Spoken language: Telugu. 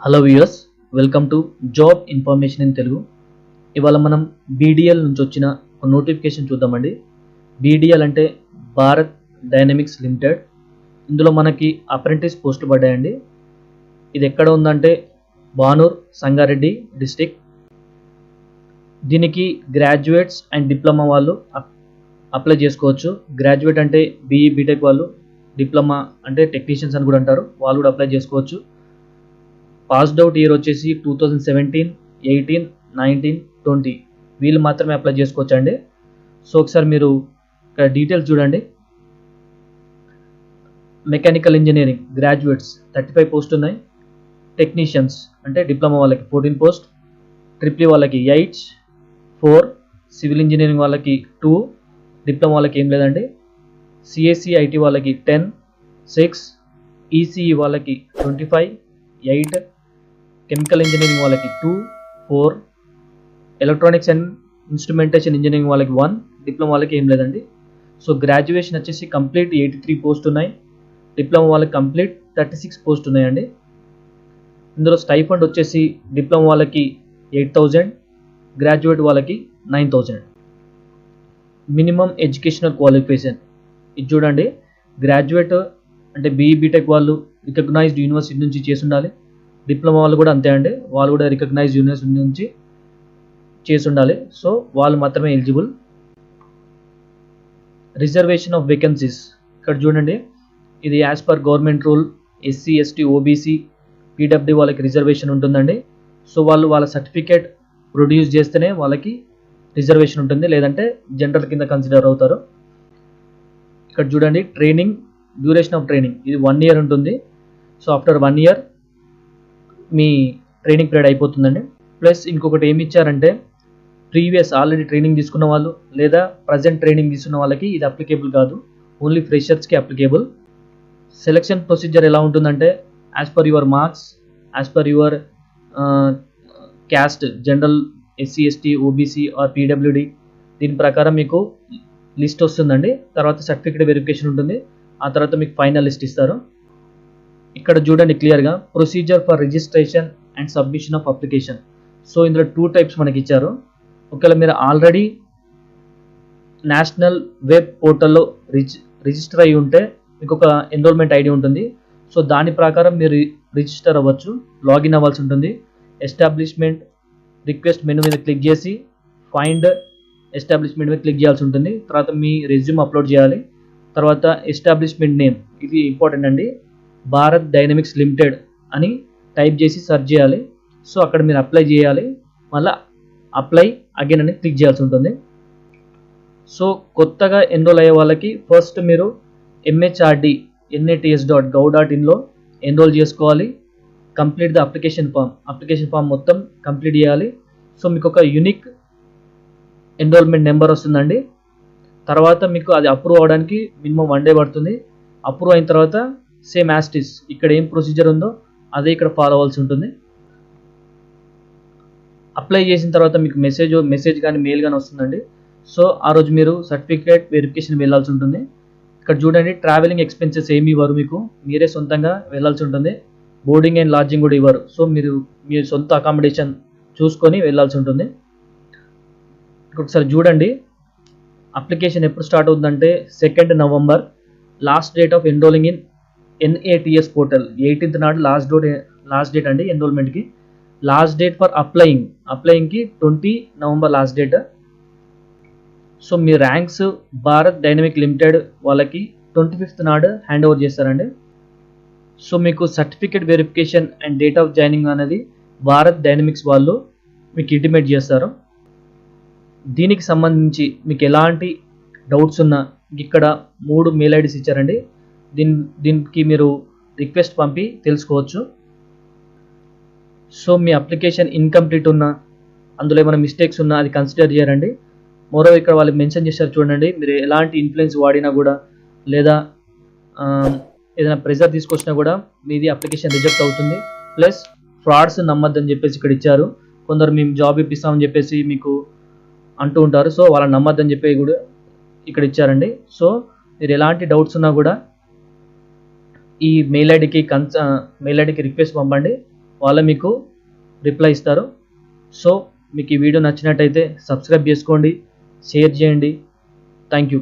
Hello viewers, welcome to job information in Telugu. ఇవాళ మనం బీడీఎల్ నుంచి వచ్చిన ఒక నోటిఫికేషన్ చూద్దామండి. బీడీఎల్ అంటే భారత్ డైనమిక్స్ లిమిటెడ్. ఇందులో మనకి అప్రెంటిస్ పోస్టులు పడ్డాయండి. ఇది ఎక్కడ ఉందంటే బానూర్, సంగారెడ్డి డిస్టిక్. దీనికి గ్రాడ్యుయేట్స్ అండ్ డిప్లొమా వాళ్ళు అప్లై చేసుకోవచ్చు. గ్రాడ్యుయేట్ అంటే బీఈ బీటెక్ వాళ్ళు, డిప్లొమా అంటే టెక్నీషియన్స్ అని కూడా అంటారు, వాళ్ళు కూడా అప్లై చేసుకోవచ్చు. పాస్డ్ అవుట్ ఇయర్ వచ్చేసి 2017, 18, 19, 20 వీళ్ళు మాత్రమే అప్లై చేసుకోవచ్చు అండి. సో ఒకసారి మీరు ఇక్కడ డీటెయిల్స్ చూడండి. మెకానికల్ ఇంజనీరింగ్ గ్రాడ్యుయేట్స్ 35 పోస్ట్ ఉన్నాయి. టెక్నీషియన్స్ అంటే డిప్లొమా వాళ్ళకి 14 పోస్ట్, ట్రిపుల్ వాళ్ళకి 8, 4, సివిల్ ఇంజనీరింగ్ వాళ్ళకి 2, డిప్లొమా వాళ్ళకి ఏం లేదండి. సిఎస్సి ఐటీ వాళ్ళకి 10, 6, ఈసీఈ వాళ్ళకి 25, 8, కెమికల్ ఇంజనీరింగ్ వాళ్ళకి 2, 4, ఎలక్ట్రానిక్స్ అండ్ ఇన్స్ట్రుమెంటేషన్ ఇంజనీరింగ్ వాళ్ళకి 1, డిప్లొమా వాళ్ళకి ఏం లేదండి. సో గ్రాడ్యుయేషన్ వచ్చేసి కంప్లీట్ 83 పోస్ట్ ఉన్నాయి. డిప్లొమా వాళ్ళకి కంప్లీట్ 36 పోస్ట్ ఉన్నాయండి. ఇందులో స్టైఫండ్ వచ్చేసి డిప్లొమా వాళ్ళకి 8,000, గ్రాడ్యుయేట్ వాళ్ళకి 9,000. మినిమం ఎడ్యుకేషనల్ క్వాలిఫికేషన్ ఇది చూడండి. గ్రాడ్యుయేట్ అంటే బీఈ బీటెక్ వాళ్ళు రికగ్నైజ్డ్ యూనివర్సిటీ నుంచి చేసి ఉండాలి. డిప్లొమా వాళ్ళు కూడా అంతే అండి, వాళ్ళు కూడా రికగ్నైజ్డ్ యూనివర్సిటీ నుంచి చేసి ఉండాలి. సో వాళ్ళు మాత్రమే ఎలిజిబుల్. రిజర్వేషన్ ఆఫ్ వేకెన్సీస్ ఇక్కడ చూడండి. ఇది as per government rule SC, ST, OBC, PW వాళ్ళకి రిజర్వేషన్ ఉంటుందండి. సో వాళ్ళు వాళ్ళ సర్టిఫికేట్ ప్రొడ్యూస్ చేస్తేనే వాళ్ళకి రిజర్వేషన్ ఉంటుంది, లేదంటే జనరల్ కింద కన్సిడర్ అవుతారు. ఇక్కడ చూడండి, ట్రైనింగ్ డ్యూరేషన్ ఆఫ్ ట్రైనింగ్ ఇది 1 year ఉంటుంది. సో ఆఫ్టర్ 1 year మీ ట్రైనింగ్ పీరియడ్ అయిపోతుందండి. ప్లస్ ఇంకొకటి ఏమి ఇచ్చారంటే ప్రీవియస్ ఆల్రెడీ ట్రైనింగ్ తీసుకున్న వాళ్ళు లేదా ప్రజెంట్ ట్రైనింగ్ తీసుకున్న వాళ్ళకి ఇది అప్లికేబుల్ కాదు, ఓన్లీ ఫ్రెషర్స్కి అప్లికేబుల్. సెలెక్షన్ ప్రొసీజర్ ఎలా ఉంటుందంటే as per your marks, as per your caste, general, SC, ST, OBC or PWD, దీని ప్రకారం మీకు లిస్ట్ వస్తుందండి. తర్వాత సర్టిఫికేట్ వెరిఫికేషన్ ఉంటుంది, ఆ తర్వాత మీకు ఫైనల్ లిస్ట్ ఇస్తారు. ఇక్కడ చూడండి క్లియర్గా, procedure for registration and submission of application. So ఇందులో 2 types మనకి ఇచ్చారు. ఒకవేళ మీరు ఆల్రెడీ నేషనల్ వెబ్ పోర్టల్లో రిజిస్టర్ అయి ఉంటే మీకు ఒక ఎన్రోల్మెంట్ ఐడి ఉంటుంది. సో దాని ప్రకారం మీరు రిజిస్టర్ అవ్వచ్చు, లాగిన్ అవ్వాల్సి ఉంటుంది. ఎస్టాబ్లిష్మెంట్ రిక్వెస్ట్ మెనూ మీద క్లిక్ చేసి ఫైండ్ ఎస్టాబ్లిష్మెంట్ మీద క్లిక్ చేయాల్సి ఉంటుంది. తర్వాత మీ రెజ్యూమ్ అప్లోడ్ చేయాలి. తర్వాత ఎస్టాబ్లిష్మెంట్ నేమ్ ఇది ఇంపార్టెంట్ అండి, భారత్ డైనమిక్స్ లిమిటెడ్ అని టైప్ చేసి సెర్చ్ చేయాలి. సో అక్కడ మీరు అప్లై చేయాలి, మళ్ళీ అప్లై అగైన్ అని క్లిక్ చేయాల్సి ఉంటుంది. సో కొత్తగా ఎన్రోల్ అయ్యే వాళ్ళకి ఫస్ట్ మీరు mhrd.nats.gov.inలో ఎన్రోల్ చేసుకోవాలి. కంప్లీట్ ద అప్లికేషన్ ఫామ్ మొత్తం కంప్లీట్ చేయాలి. సో మీకు ఒక యూనిక్ ఎన్రోల్మెంట్ నెంబర్ వస్తుందండి. తర్వాత మీకు అది అప్రూవ్ అవ్వడానికి మినిమం 1 day పడుతుంది. అప్రూవ్ అయిన తర్వాత సేమ్ యాస్టిస్ ఇక్కడ ఏం ప్రొసీజర్ ఉందో అదే ఇక్కడ ఫాలో అవ్వాల్సి ఉంటుంది. అప్లై చేసిన తర్వాత మీకు మెసేజ్ కానీ మెయిల్ కానీ వస్తుందండి. సో ఆ రోజు మీరు సర్టిఫికేట్ వెరిఫికేషన్ వెళ్ళాల్సి ఉంటుంది. ఇక్కడ చూడండి, ట్రావెలింగ్ ఎక్స్పెన్సెస్ ఏమి ఇవ్వరు, మీకు మీరే సొంతంగా వెళ్ళాల్సి ఉంటుంది. బోర్డింగ్ అండ్ లాడ్జింగ్ కూడా ఇవ్వరు. సో మీరు మీ సొంత అకామిడేషన్ చూసుకొని వెళ్ళాల్సి ఉంటుంది. ఒకసారి చూడండి, అప్లికేషన్ ఎప్పుడు స్టార్ట్ అవుతుందంటే 2nd November. Last date of enrolling in NATS portal 18th నాడు లాస్ట్ డేట్ అండి ఎన్రోల్మెంట్కి. లాస్ట్ డేట్ ఫర్ అప్లయింగ్కి 20 November లాస్ట్ డేట్. సో మీ ర్యాంక్స్ భారత్ డైనమిక్ లిమిటెడ్ వాళ్ళకి 25th నాడు హ్యాండ్ ఓవర్ చేస్తారండి. సో మీకు certificate verification and date of joining అనేది భారత్ డైనమిక్స్ వాళ్ళు మీకు ఇంటిమేట్ చేస్తారు. దీనికి సంబంధించి మీకు ఎలాంటి డౌట్స్ ఉన్నా ఇక్కడ 3 మెయిల్ ఐడీస్ ఇచ్చారండి. దీనికి మీరు రిక్వెస్ట్ పంపి తెలుసుకోవచ్చు. సో మీ అప్లికేషన్ ఇన్కంప్లీట్ ఉన్నా, అందులో ఏమైనా మిస్టేక్స్ ఉన్నా అది కన్సిడర్ చేయరండి. మరో ఇక్కడ వాళ్ళు మెన్షన్ చేశారు చూడండి, మీరు ఎలాంటి ఇన్ఫ్లుయెన్స్ వాడినా కూడా లేదా ఏదైనా ప్రెజర్ తీసుకొచ్చినా కూడా మీది అప్లికేషన్ రిజెక్ట్ అవుతుంది. ప్లస్ ఫ్రాడ్స్ నమ్మద్దని చెప్పేసి ఇక్కడ ఇచ్చారు. కొందరు మేము జాబ్ ఇప్పిస్తామని చెప్పేసి మీకు అంటూ ఉంటారు. సో వాళ్ళని నమ్మద్దని చెప్పి కూడా ఇక్కడ ఇచ్చారండి. సో మీరు ఎలాంటి డౌట్స్ ఉన్నా కూడా ఈ మెయిల్ ఐడికి రిక్వెస్ట్ పంపండి. వాళ్ళే మీకు రిప్లై ఇస్తారు. సో మీకు ఈ వీడియో నచ్చినట్టయితే సబ్స్క్రైబ్ చేసుకోండి, షేర్ చేయండి. Thank you.